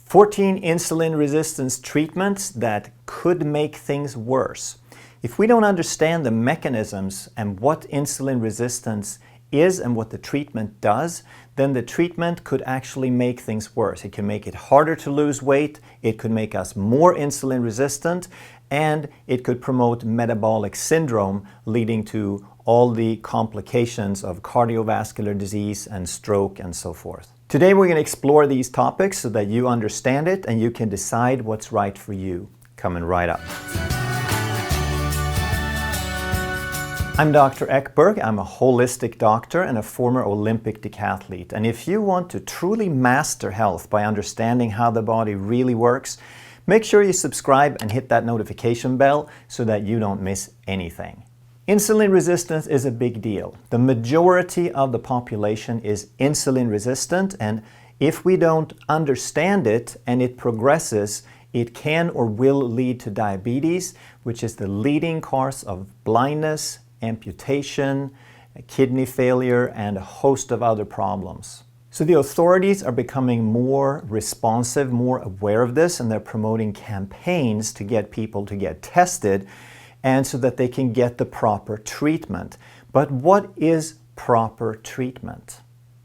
14 insulin resistance treatments that could make things worse. If we don't understand the mechanisms and what insulin resistance is and what the treatment does, then the treatment could actually make things worse. It can make it harder to lose weight, it could make us more insulin resistant, and it could promote metabolic syndrome, leading to all the complications of cardiovascular disease and stroke and so forth. Today we're going to explore these topics so that you understand it and you can decide what's right for you. Coming right up. I'm Dr. Ekberg. I'm a holistic doctor and a former Olympic decathlete. And if you want to truly master health by understanding how the body really works, make sure you subscribe and hit that notification bell so that you don't miss anything. Insulin resistance is a big deal. The majority of the population is insulin resistant, and if we don't understand it and it progresses, it can or will lead to diabetes, which is the leading cause of blindness, amputation, kidney failure, and a host of other problems. So the authorities are becoming more responsive, more aware of this, and they're promoting campaigns to get people to get tested and so that they can get the proper treatment. But what is proper treatment?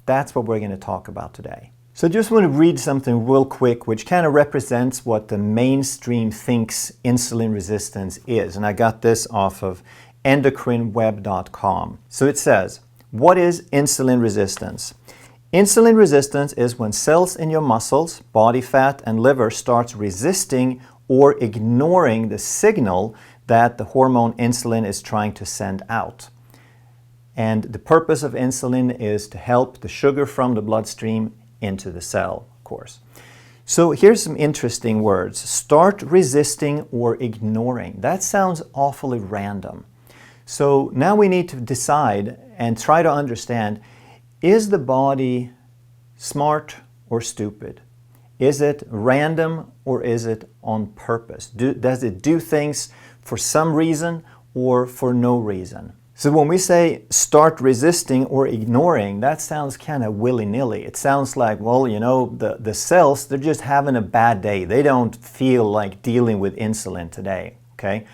That's what we're going to talk about today. So I just want to read something real quick which kind of represents what the mainstream thinks insulin resistance is. And I got this off of endocrineweb.com. So it says, what is insulin resistance? Insulin resistance is when cells in your muscles, body fat, and liver starts resisting or ignoring the signal that the hormone insulin is trying to send out. And the purpose of insulin is to help the sugar from the bloodstream into the cell, of course. So here's some interesting words. Start resisting or ignoring. That sounds awfully random. So now we need to decide and try to understand, is the body smart or stupid? Is it random or is it on purpose? Does it do things for some reason or for no reason? So when we say start resisting or ignoring, that sounds kind of willy-nilly. It sounds like, well, you know, the cells, they're just having a bad day. They don't feel like dealing with insulin today, okay?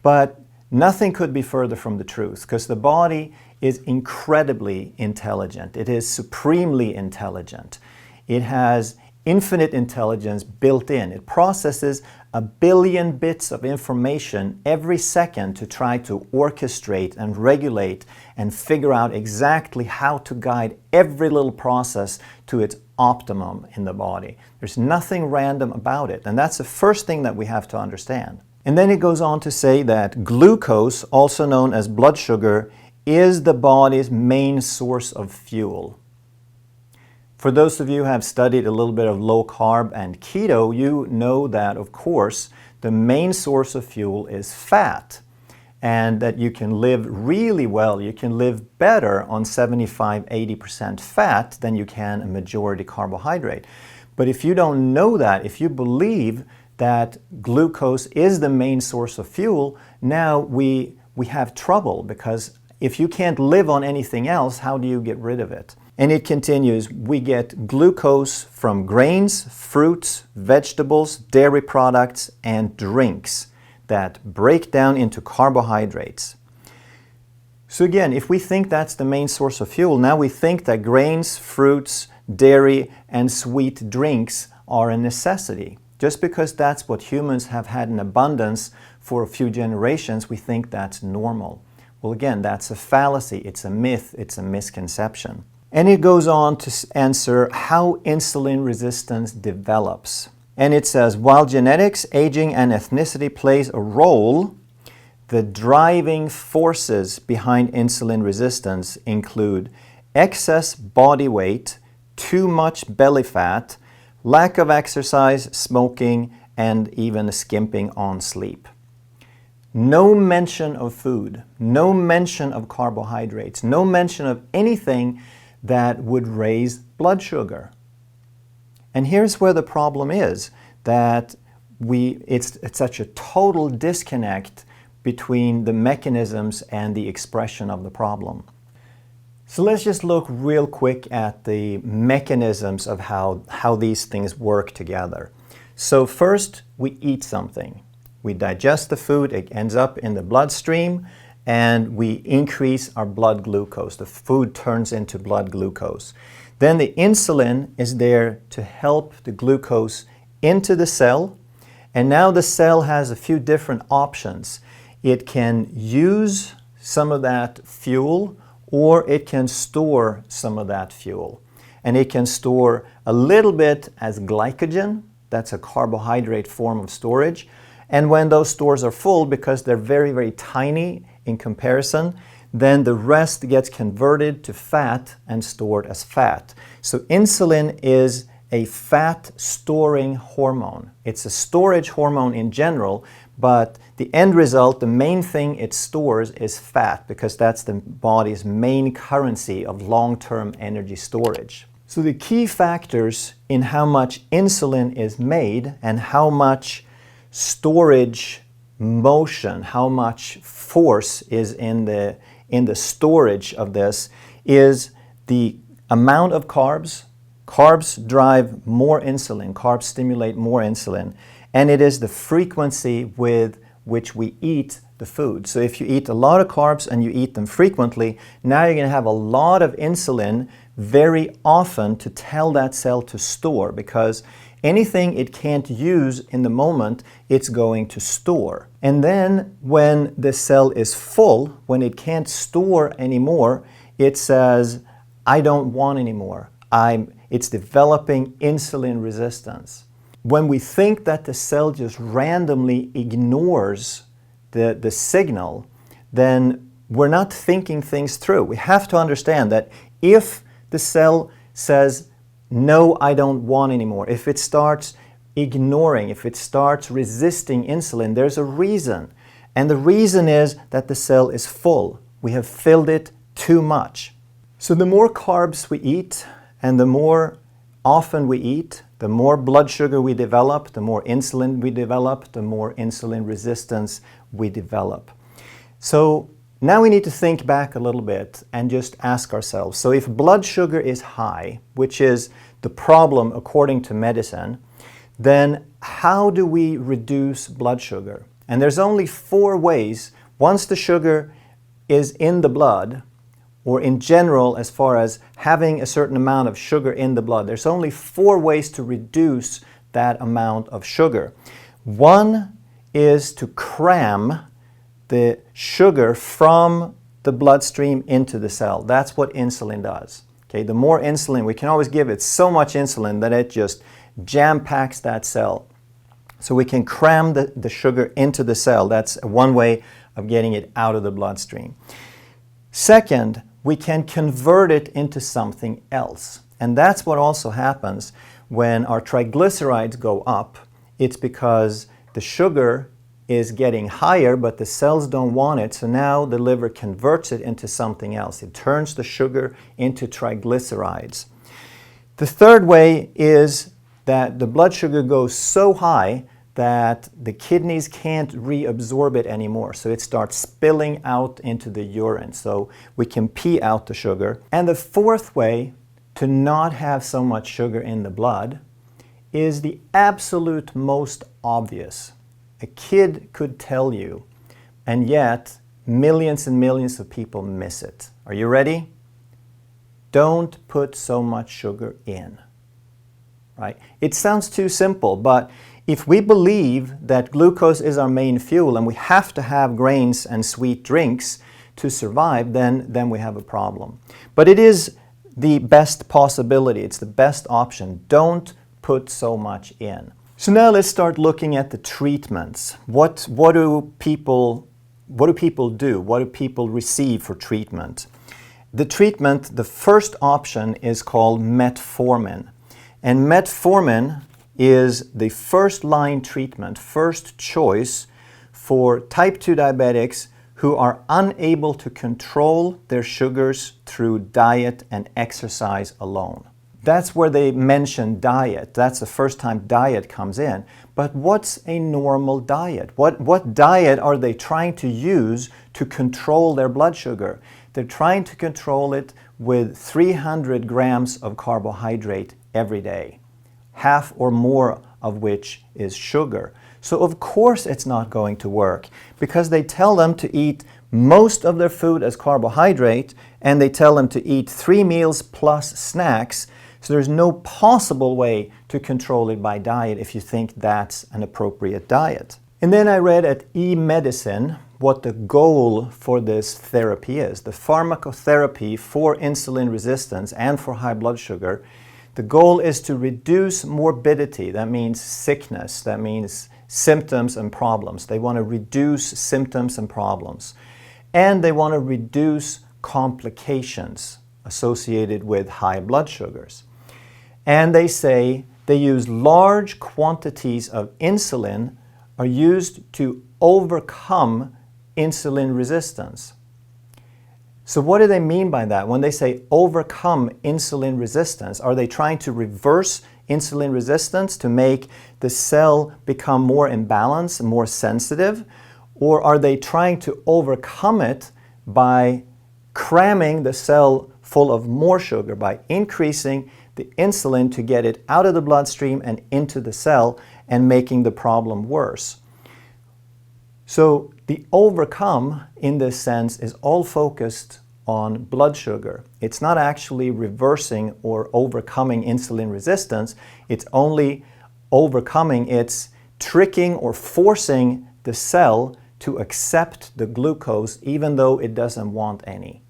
But nothing could be further from the truth, because the body is incredibly intelligent. It is supremely intelligent. It has infinite intelligence built in. It processes 1 billion bits of information every second to try to orchestrate and regulate and figure out exactly how to guide every little process to its optimum in the body. There's nothing random about it, and that's the first thing that we have to understand. And then it goes on to say that glucose, also known as blood sugar, is the body's main source of fuel. For those of you who have studied a little bit of low carb and keto, you know that, of course, the main source of fuel is fat, and that you can live really well, you can live better on 75-80% fat than you can a majority carbohydrate. But if you don't know that, if you believe that glucose is the main source of fuel, now we have trouble, because if you can't live on anything else, how do you get rid of it? And it continues, we get glucose from grains, fruits, vegetables, dairy products, and drinks that break down into carbohydrates. So again, if we think that's the main source of fuel, now we think that grains, fruits, dairy, and sweet drinks are a necessity. Just because that's what humans have had in abundance for a few generations, we think that's normal. Well, again, that's a fallacy, it's a myth, it's a misconception. And it goes on to answer how insulin resistance develops. And it says, while genetics, aging, and ethnicity plays a role, the driving forces behind insulin resistance include excess body weight, too much belly fat, lack of exercise, smoking, and even skimping on sleep. No mention of food, no mention of carbohydrates, no mention of anything that would raise blood sugar. And here's where the problem is, that it's such a total disconnect between the mechanisms and the expression of the problem. So let's just look real quick at the mechanisms of how these things work together. So first, we eat something. We digest the food, it ends up in the bloodstream, and we increase our blood glucose. The food turns into blood glucose. Then the insulin is there to help the glucose into the cell, and now the cell has a few different options. It can use some of that fuel, or it can store some of that fuel. And it can store a little bit as glycogen, that's a carbohydrate form of storage. And when those stores are full, because they're very, very tiny in comparison, then the rest gets converted to fat and stored as fat. So insulin is a fat storing hormone. It's a storage hormone in general, but the end result, the main thing it stores is fat, because that's the body's main currency of long-term energy storage. So the key factors in how much insulin is made and how much storage motion, how much force is in the storage of this is the amount of carbs. Carbs drive more insulin, carbs stimulate more insulin, and it is the frequency with which we eat the food. So if you eat a lot of carbs and you eat them frequently, now you're going to have a lot of insulin very often to tell that cell to store, because anything it can't use in the moment, it's going to store. And then when the cell is full, when it can't store anymore, it says, I don't want anymore. It's developing insulin resistance. When we think that the cell just randomly ignores the signal, then we're not thinking things through. We have to understand that if the cell says, no, I don't want anymore, if it starts ignoring, if it starts resisting insulin, there's a reason. And the reason is that the cell is full. We have filled it too much. So the more carbs we eat and the more often we eat, the more blood sugar we develop, the more insulin we develop, the more insulin resistance we develop. So now we need to think back a little bit and just ask ourselves, so if blood sugar is high, which is the problem according to medicine, then how do we reduce blood sugar? And there's only 4 ways. Once the sugar is in the blood, or in general, as far as having a certain amount of sugar in the blood, there's only 4 ways to reduce that amount of sugar. One is to cram the sugar from the bloodstream into the cell. That's what insulin does. Okay, the more insulin, we can always give it so much insulin that it just jam-packs that cell. So we can cram the sugar into the cell. That's one way of getting it out of the bloodstream. Second, we can convert it into something else. And that's what also happens when our triglycerides go up. It's because the sugar is getting higher, but the cells don't want it, so now the liver converts it into something else. It turns the sugar into triglycerides. The third way is that the blood sugar goes so high that the kidneys can't reabsorb it anymore, so it starts spilling out into the urine, so we can pee out the sugar. And the fourth way to not have so much sugar in the blood is the absolute most obvious. A kid could tell you, and yet millions and millions of people miss it. Are you ready? Don't put so much sugar in. Right? It sounds too simple, but if we believe that glucose is our main fuel and we have to have grains and sweet drinks to survive, then we have a problem. But it is the best possibility. It's the best option. Don't put so much in. So now let's start looking at the treatments. What do people do? What do people receive for treatment? The treatment, the first option is called metformin. And metformin is the first line treatment, first choice for type 2 diabetics who are unable to control their sugars through diet and exercise alone. That's where they mention diet. That's the first time diet comes in. But what's a normal diet? What diet are they trying to use to control their blood sugar? they're trying to control it with 300 grams of carbohydrate every day, half or more of which is sugar. So of course it's not going to work, because they tell them to eat most of their food as carbohydrate, and they tell them to eat 3 meals plus snacks. So there's no possible way to control it by diet if you think that's an appropriate diet. And then I read at eMedicine what the goal for this therapy is. The pharmacotherapy for insulin resistance and for high blood sugar, the goal is to reduce morbidity. That means sickness. That means symptoms and problems. They want to reduce symptoms and problems. And they want to reduce complications associated with high blood sugars. And they say they use large quantities of insulin are used to overcome insulin resistance. So what do they mean by that? When they say overcome insulin resistance, are they trying to reverse insulin resistance to make the cell become more imbalanced, more sensitive? Or are they trying to overcome it by cramming the cell full of more sugar, by increasing the insulin to get it out of the bloodstream and into the cell and making the problem worse? So the overcome in this sense is all focused on blood sugar. It's not actually reversing or overcoming insulin resistance. It's only overcoming, it's tricking or forcing the cell to accept the glucose even though it doesn't want any.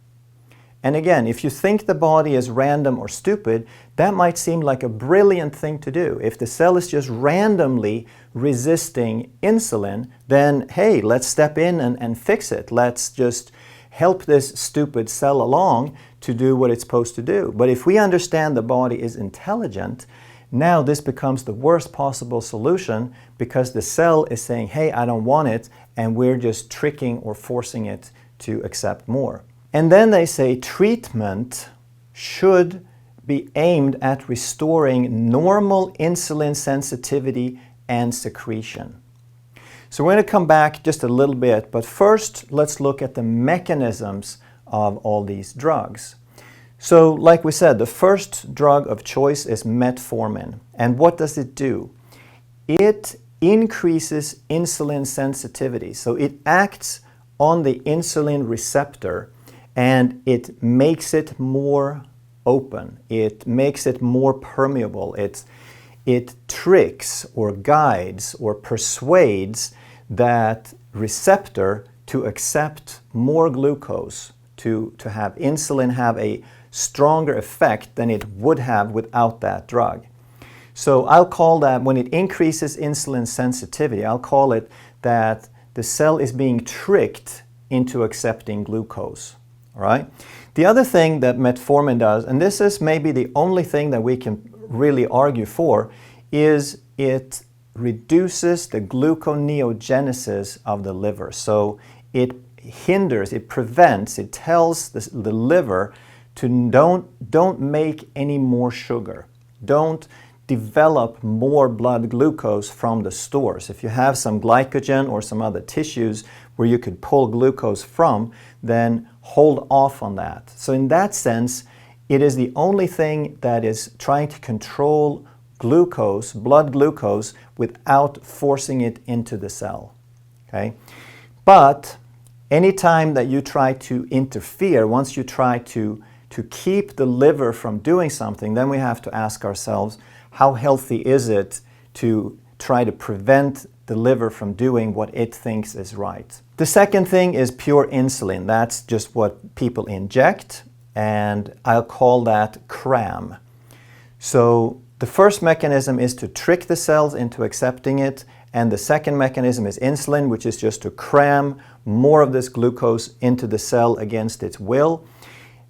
And again, if you think the body is random or stupid, that might seem like a brilliant thing to do. If the cell is just randomly resisting insulin, then hey, let's step in and fix it. Let's just help this stupid cell along to do what it's supposed to do. But if we understand the body is intelligent, now this becomes the worst possible solution, because the cell is saying, hey, I don't want it, and we're just tricking or forcing it to accept more. And then they say treatment should be aimed at restoring normal insulin sensitivity and secretion. So we're going to come back just a little bit, but first let's look at the mechanisms of all these drugs. So like we said, the first drug of choice is metformin. And what does it do? It increases insulin sensitivity. So it acts on the insulin receptor, and it makes it more open. It makes it more permeable. It tricks or guides or persuades that receptor to accept more glucose, to have insulin have a stronger effect than it would have without that drug. So I'll call that, when it increases insulin sensitivity, I'll call it that the cell is being tricked into accepting glucose. All right? The other thing that metformin does, and this is maybe the only thing that we can really argue for, is it reduces the gluconeogenesis of the liver. So it hinders, it prevents, it tells the liver to don't make any more sugar. Don't develop more blood glucose from the stores. If you have some glycogen or some other tissues where you could pull glucose from, then hold off on that. So in that sense, it is the only thing that is trying to control glucose, blood glucose, without forcing it into the cell. Okay? But anytime that you try to interfere, once you try to keep the liver from doing something, then we have to ask ourselves, how healthy is it to try to prevent the liver from doing what it thinks is right? The second thing is pure insulin. That's just what people inject, and I'll call that cram. So the first mechanism is to trick the cells into accepting it, and the second mechanism is insulin, which is just to cram more of this glucose into the cell against its will.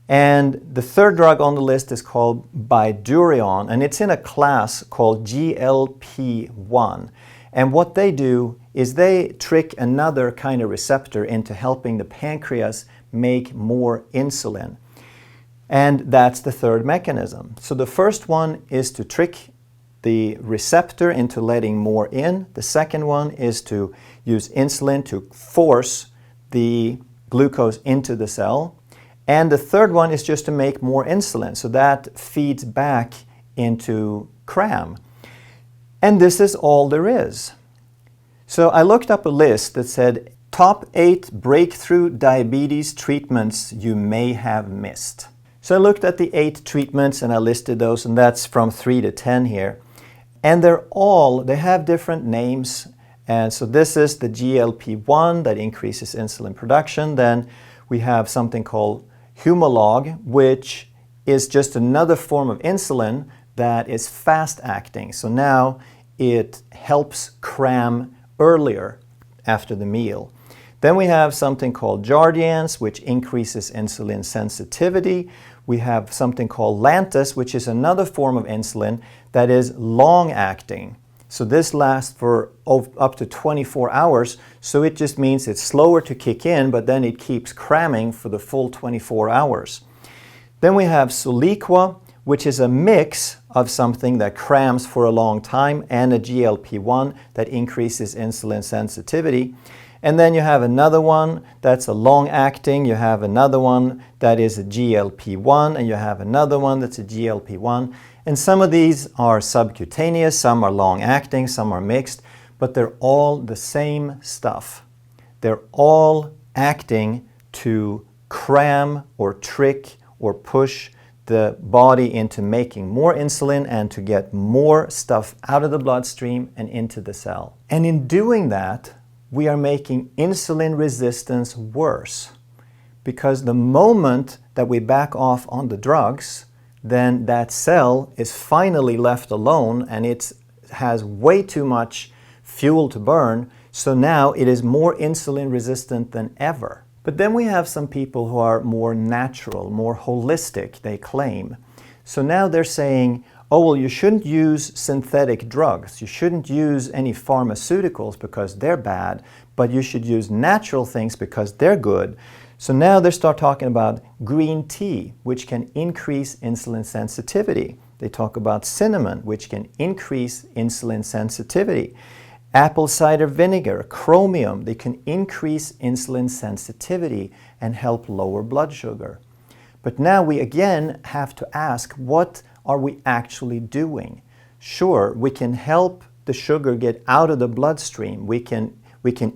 And the third drug on the list is called Bydureon, and it's in a class called GLP-1. And what they do is they trick another kind of receptor into helping the pancreas make more insulin. And that's the third mechanism. So the first one is to trick the receptor into letting more in. The second one is to use insulin to force the glucose into the cell. And the third one is just to make more insulin. So that feeds back into CRAM. And this is all there is. So I looked up a list that said top 8 breakthrough diabetes treatments you may have missed. So I looked at the 8 treatments and I listed those, and that's from 3 to 10 here. And they have different names. And so this is the GLP-1 that increases insulin production. Then we have something called Humalog, which is just another form of insulin that is fast acting. So now it helps cram earlier after the meal. Then we have something called Jardiance, which increases insulin sensitivity. We have something called Lantus, which is another form of insulin that is long acting. So this lasts for up to 24 hours. So it just means it's slower to kick in, but then it keeps cramming for the full 24 hours. Then we have Soliqua, which is a mix of something that crams for a long time and a GLP-1 that increases insulin sensitivity. And then you have another one that's a long-acting, you have another one that is a GLP-1, and you have another one that's a GLP-1. And some of these are subcutaneous, some are long-acting, some are mixed, but they're all the same stuff. They're all acting to cram or trick or push the body into making more insulin and to get more stuff out of the bloodstream and into the cell. And in doing that, we are making insulin resistance worse, because the moment that we back off on the drugs, then that cell is finally left alone and it has way too much fuel to burn, so now it is more insulin resistant than ever. But then we have some people who are more natural, more holistic, they claim. So now they're saying, oh, well, you shouldn't use synthetic drugs. You shouldn't use any pharmaceuticals because they're bad, but you should use natural things because they're good. So now they start talking about green tea, which can increase insulin sensitivity. They talk about cinnamon, which can increase insulin sensitivity. Apple cider vinegar, chromium, they can increase insulin sensitivity and help lower blood sugar. But now we again have to ask, what are we actually doing? Sure, we can help the sugar get out of the bloodstream. We can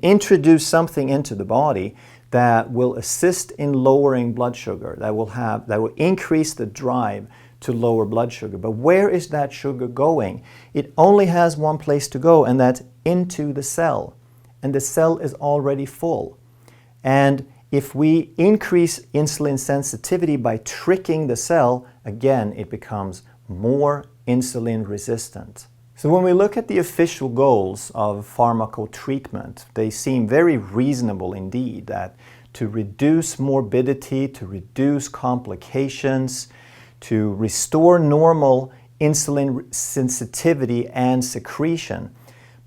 introduce something into the body that will assist in lowering blood sugar, that will increase the drive to lower blood sugar. But where is that sugar going? It only has one place to go, and that's into the cell. And the cell is already full. And if we increase insulin sensitivity by tricking the cell, again, it becomes more insulin resistant. So when we look at the official goals of pharmacotreatment, they seem very reasonable indeed, that to reduce morbidity, to reduce complications, to restore normal insulin sensitivity and secretion.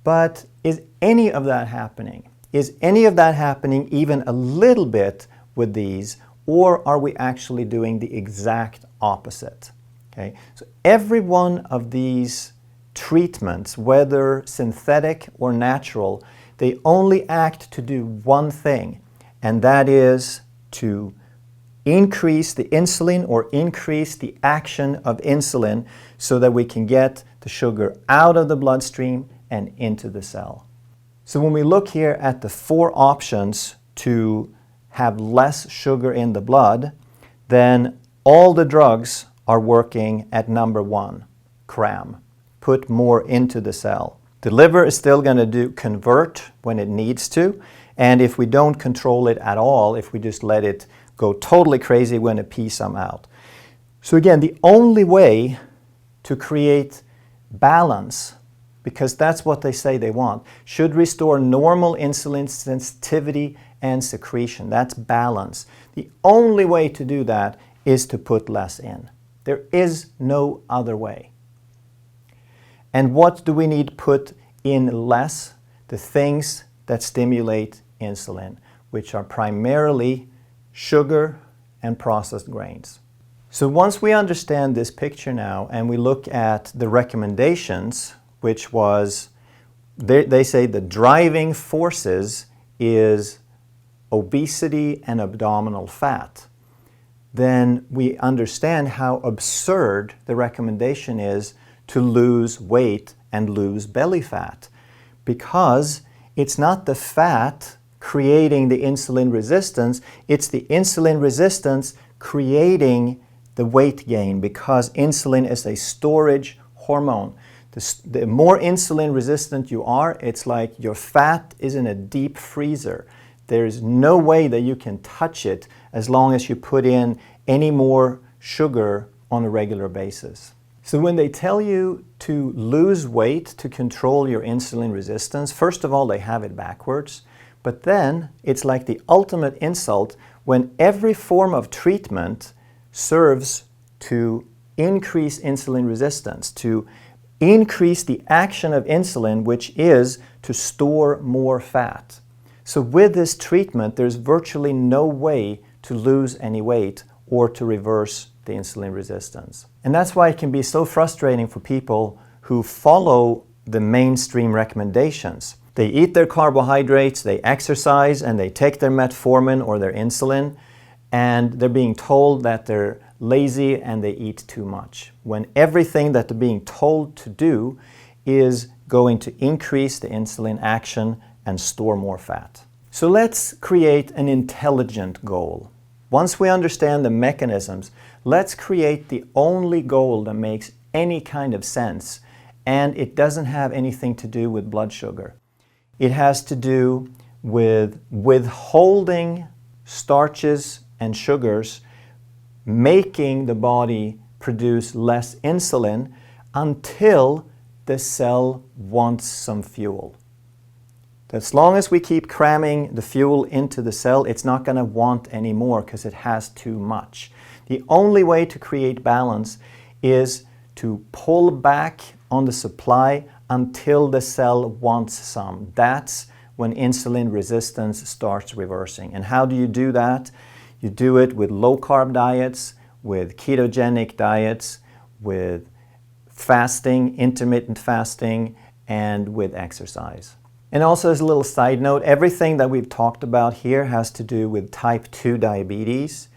But is any of that happening? Is any of that happening even a little bit with these, or are we actually doing the exact opposite? Okay? So every one of these treatments, whether synthetic or natural, they only act to do one thing, and that is to increase the insulin or increase the action of insulin so that we can get the sugar out of the bloodstream and into the cell. So when we look here at the 4 options to have less sugar in the blood, then all the drugs are working at number 1, cram, put more into the cell. The liver is still going to convert when it needs to, and if we don't control it at all, if we just let it go totally crazy, we're going to pee some out. So again, the only way to create balance, because that's what they say they want, should restore normal insulin sensitivity and secretion. That's balance. The only way to do that is to put less in. There is no other way. And what do we need to put in less? The things that stimulate insulin, which are primarily sugar and processed grains. So once we understand this picture now and we look at the recommendations, which was, they say the driving forces is obesity and abdominal fat. then we understand how absurd the recommendation is to lose weight and lose belly fat. Because it's not the fat creating the insulin resistance, it's the insulin resistance creating the weight gain, because insulin is a storage hormone. The more insulin resistant you are, it's like your fat is in a deep freezer. There's no way that you can touch it as long as you put in any more sugar on a regular basis. So when they tell you to lose weight to control your insulin resistance, first of all, they have it backwards. But then it's like the ultimate insult when every form of treatment serves to increase insulin resistance, to increase the action of insulin, which is to store more fat. So with this treatment, there's virtually no way to lose any weight or to reverse the insulin resistance. And that's why it can be so frustrating for people who follow the mainstream recommendations. They eat their carbohydrates, they exercise, and they take their metformin or their insulin, and they're being told that they're lazy and they eat too much, when everything that they're being told to do is going to increase the insulin action and store more fat. So let's create an intelligent goal. Once we understand the mechanisms, let's create the only goal that makes any kind of sense, and it doesn't have anything to do with blood sugar. It has to do with withholding starches and sugars, making the body produce less insulin until the cell wants some fuel. As long as we keep cramming the fuel into the cell, it's not going to want any more because it has too much. The only way to create balance is to pull back on the supply until the cell wants some. That's when insulin resistance starts reversing. And how do you do that? You do it with low-carb diets, with ketogenic diets, with fasting, intermittent fasting, and with exercise. And also, as a little side note, everything that we've talked about here has to do with type 2 diabetes.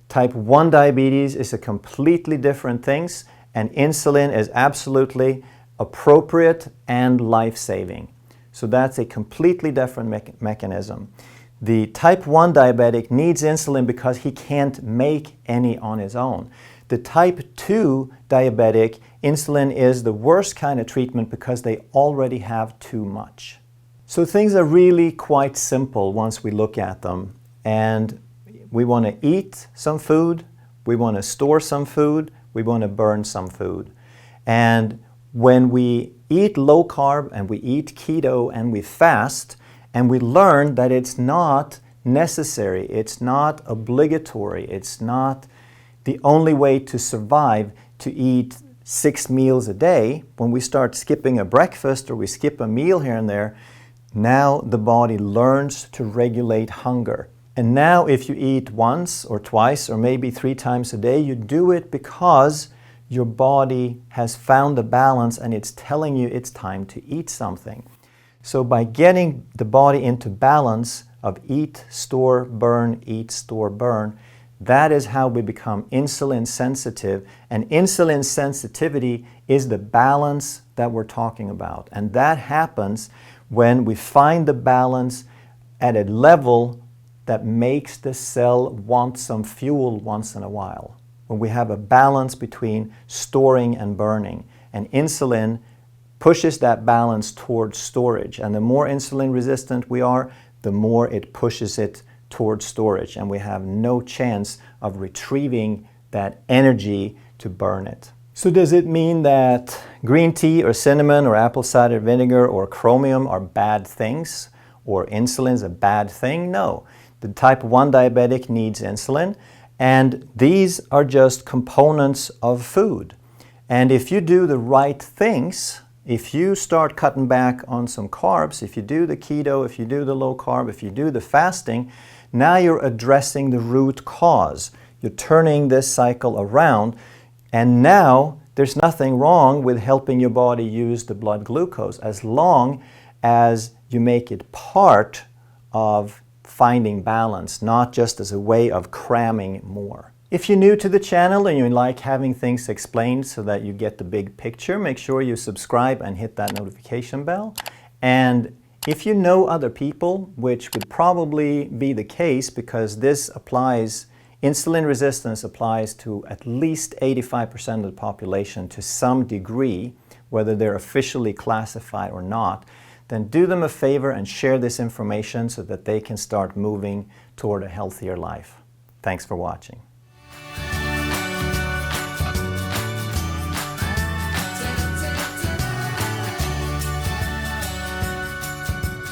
Type 1 diabetes is a completely different thing, and insulin is absolutely appropriate and life-saving. So that's a completely different mechanism. The type 1 diabetic needs insulin because he can't make any on his own. The type 2 diabetic, insulin is the worst kind of treatment because they already have too much. So things are really quite simple once we look at them. And we want to eat some food, we want to store some food, we want to burn some food. And when we eat low carb and we eat keto and we fast, and we learn that it's not necessary, it's not obligatory, it's not the only way to survive to eat 6 meals a day. When we start skipping a breakfast or we skip a meal here and there, now the body learns to regulate hunger. And now if you eat once or twice or maybe 3 times a day, you do it because your body has found a balance and it's telling you it's time to eat something. So by getting the body into balance of eat, store, burn, eat, store, burn, that is how we become insulin sensitive. And insulin sensitivity is the balance that we're talking about. And that happens when we find the balance at a level that makes the cell want some fuel once in a while. When we have a balance between storing and burning. And insulin pushes that balance towards storage. And the more insulin resistant we are, the more it pushes it towards storage. And we have no chance of retrieving that energy to burn it. So does it mean that green tea or cinnamon or apple cider vinegar or chromium are bad things? Or insulin is a bad thing? No. The type 1 diabetic needs insulin. And these are just components of food. And if you do the right things, if you start cutting back on some carbs, if you do the keto, if you do the low carb, if you do the fasting, now you're addressing the root cause. You're turning this cycle around, and now there's nothing wrong with helping your body use the blood glucose as long as you make it part of finding balance, not just as a way of cramming more. If you're new to the channel and you like having things explained so that you get the big picture, make sure you subscribe and hit that notification bell. And if you know other people, which would probably be the case because this applies, insulin resistance applies to at least 85% of the population to some degree, whether they're officially classified or not, then do them a favor and share this information so that they can start moving toward a healthier life. Thanks for watching.